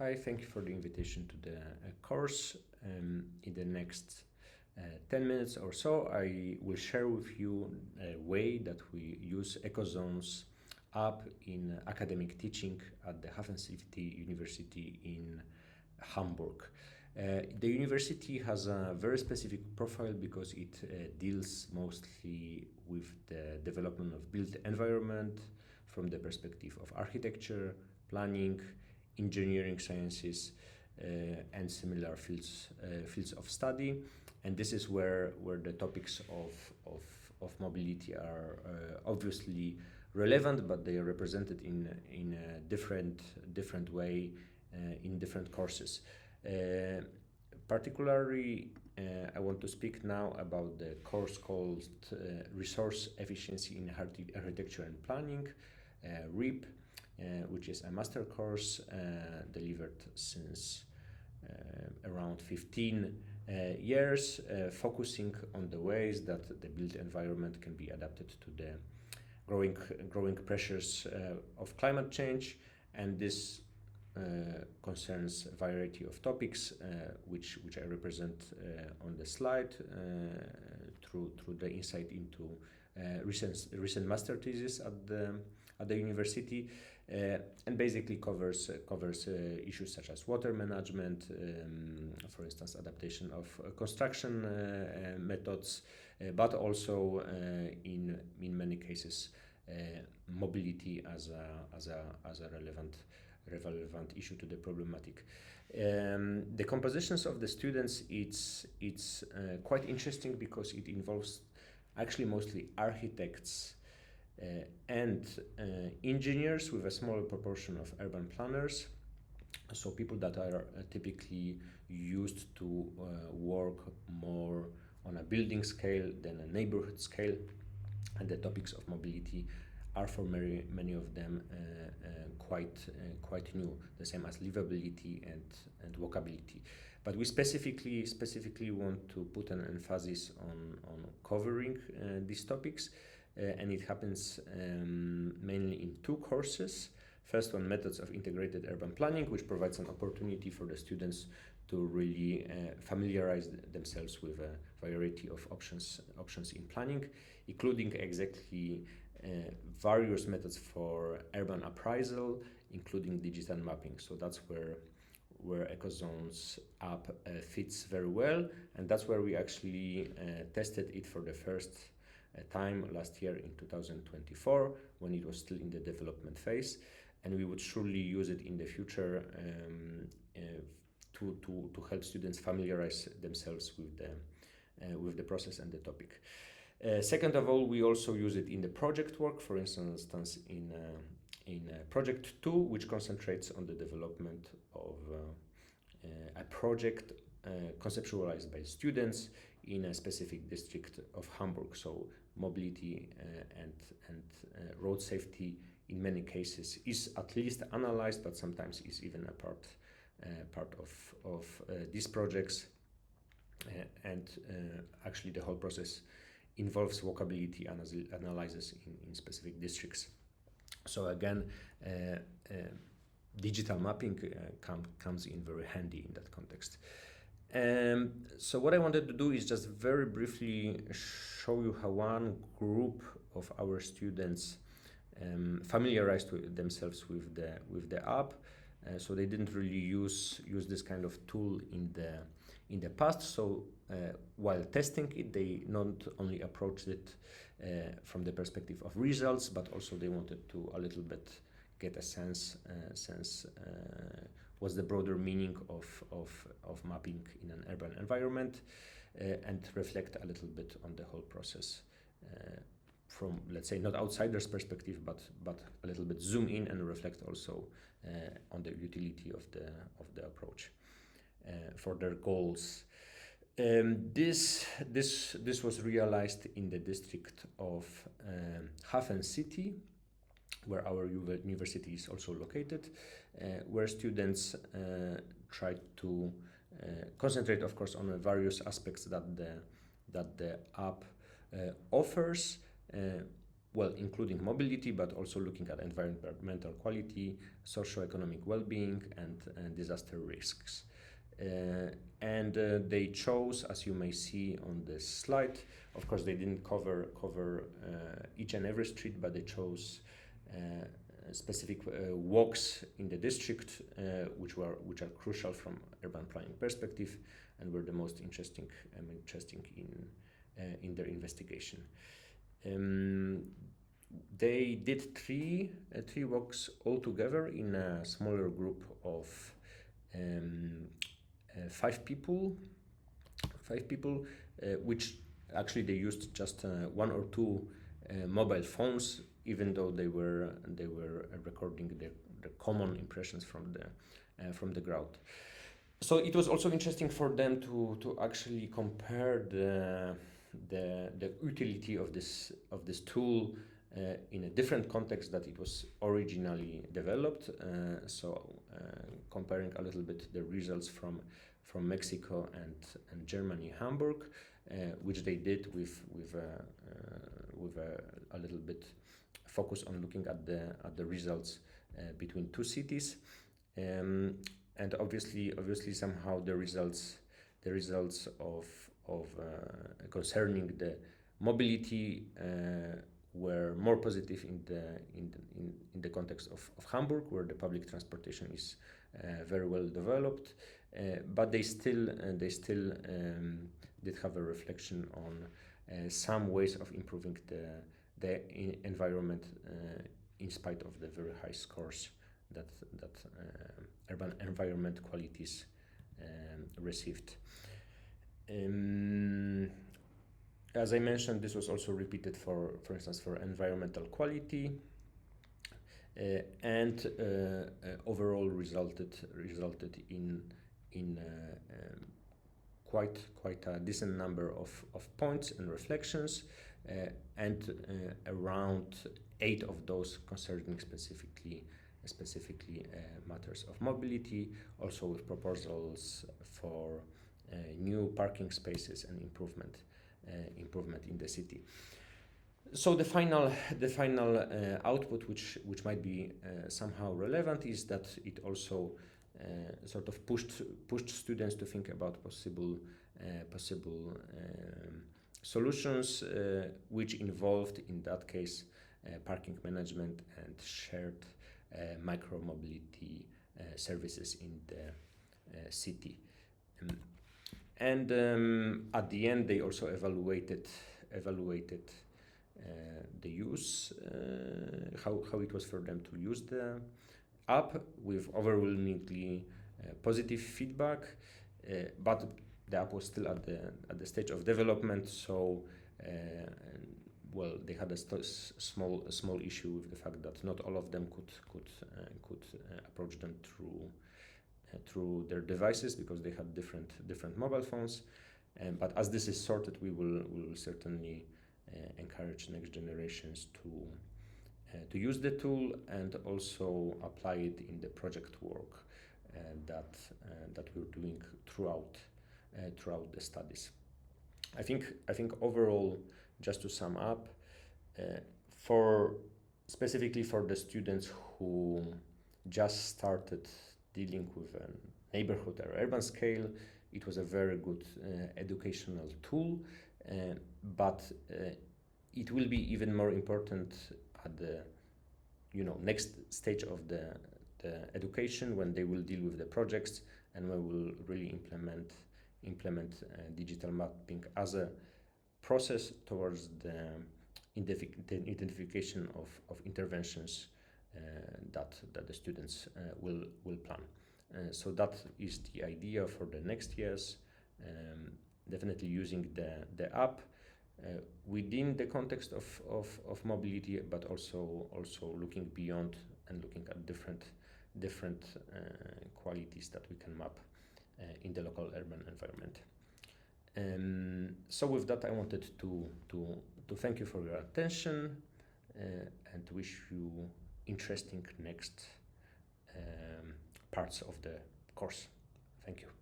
Hi, thank you for the invitation to the course. In the next 10 minutes or so, I will share with you a way that we use EcoZones app in academic teaching at the Hafen City University in Hamburg. The university has a very specific profile because it deals mostly with the development of built environment from the perspective of architecture, planning, engineering sciences, and similar fields of study. And this is where the topics of mobility are obviously relevant, but they are represented in a different way in different courses. Particularly, I want to speak now about the course called Resource Efficiency in Architecture and Planning, REAP, which is a master course delivered since around 15 years, focusing on the ways that the built environment can be adapted to the growing pressures of climate change. And this concerns a variety of topics, which I represent on the slide through the insight into recent master thesis at the university, and basically covers issues such as water management, for instance, adaptation of construction methods, but also in many cases mobility as a relevant issue to the problematic. The compositions of the students, it's quite interesting because it involves actually mostly architects and engineers, with a smaller proportion of urban planners. So people that are typically used to work more on a building scale than a neighborhood scale, and the topics of mobility are for many of them quite new, the same as livability and walkability. But we specifically want to put an emphasis on covering these topics, and it happens mainly in two courses. First one, Methods of Integrated Urban Planning, which provides an opportunity for the students to really familiarize themselves with a variety of options in planning, including exactly various methods for urban appraisal, including digital mapping. So that's where EcoZones app fits very well, and that's where we actually tested it for the first time last year in 2024, when it was still in the development phase, and we would surely use it in the future to help students familiarize themselves with the process and the topic. Second of all, we also use it in the project work, for instance, in project 2, which concentrates on the development of a project conceptualized by students in a specific district of Hamburg. So mobility and road safety in many cases is at least analyzed, but sometimes is even a part of these projects. And actually the whole process involves walkability analysis in specific districts. So again, digital mapping comes in very handy in that context. So what I wanted to do is just very briefly show you how one group of our students familiarized themselves with the app. So they didn't really use this kind of tool in the past. So while testing it, they not only approached it from the perspective of results, but also they wanted to a little bit get a sense what's the broader meaning of mapping in an urban environment, and reflect a little bit on the whole process from, let's say, not outsider's perspective, but a little bit zoom in and reflect also on the utility of the approach for their goals. This was realized in the district of Hafen City, where our university is also located, where students try to concentrate, of course, on the various aspects that the app offers, well, including mobility, but also looking at environmental quality, socio-economic well-being, and disaster risks. They chose, as you may see on this slide, of course they didn't cover each and every street, but they chose specific walks in the district, which are crucial from urban planning perspective, and were the most interesting in their investigation. They did three walks altogether in a smaller group of 5 people, which actually they used just 1 or 2 mobile phones, even though they were recording the common impressions from the ground. So it was also interesting for them to actually compare the utility of this tool in a different context that it was originally developed. Comparing a little bit the results from Mexico and Germany, Hamburg, which they did with a little bit focus on looking at the results between 2 cities, and obviously somehow the results of concerning the mobility were more positive in the context of Hamburg, where the public transportation is very well developed, but they still did have a reflection on some ways of improving the environment in spite of the very high scores that urban environment qualities received. As I mentioned, this was also repeated for instance, for environmental quality, and overall resulted in quite a decent number of points and reflections, and around 8 of those concerning specifically matters of mobility, also with proposals for new parking spaces and improvement in the city. So the final output, which might be somehow relevant, is that it also sort of pushed students to think about possible solutions, which involved, in that case, parking management and shared micro-mobility services in the city. And at the end, they also evaluated the use, how it was for them to use the app, with overwhelmingly positive feedback, but the app was still at the stage of development, so well, they had a small issue with the fact that not all of them could approach them through their devices, because they had different mobile phones. But as this is sorted, we will certainly encourage next generations to use the tool and also apply it in the project work that we're doing throughout the studies. I think overall, just to sum up, specifically for the students who just started dealing with a neighborhood or urban scale, it was a very good educational tool, but it will be even more important at the next stage of the education, when they will deal with the projects and when we will really implement digital mapping as a process towards the identification of interventions that the students will plan. So that is the idea for the next years. Definitely using the app within the context of mobility, but also looking beyond and looking at different qualities that we can map in the local urban environment. So with that, I wanted to thank you for your attention and wish you interesting next parts of the course. Thank you.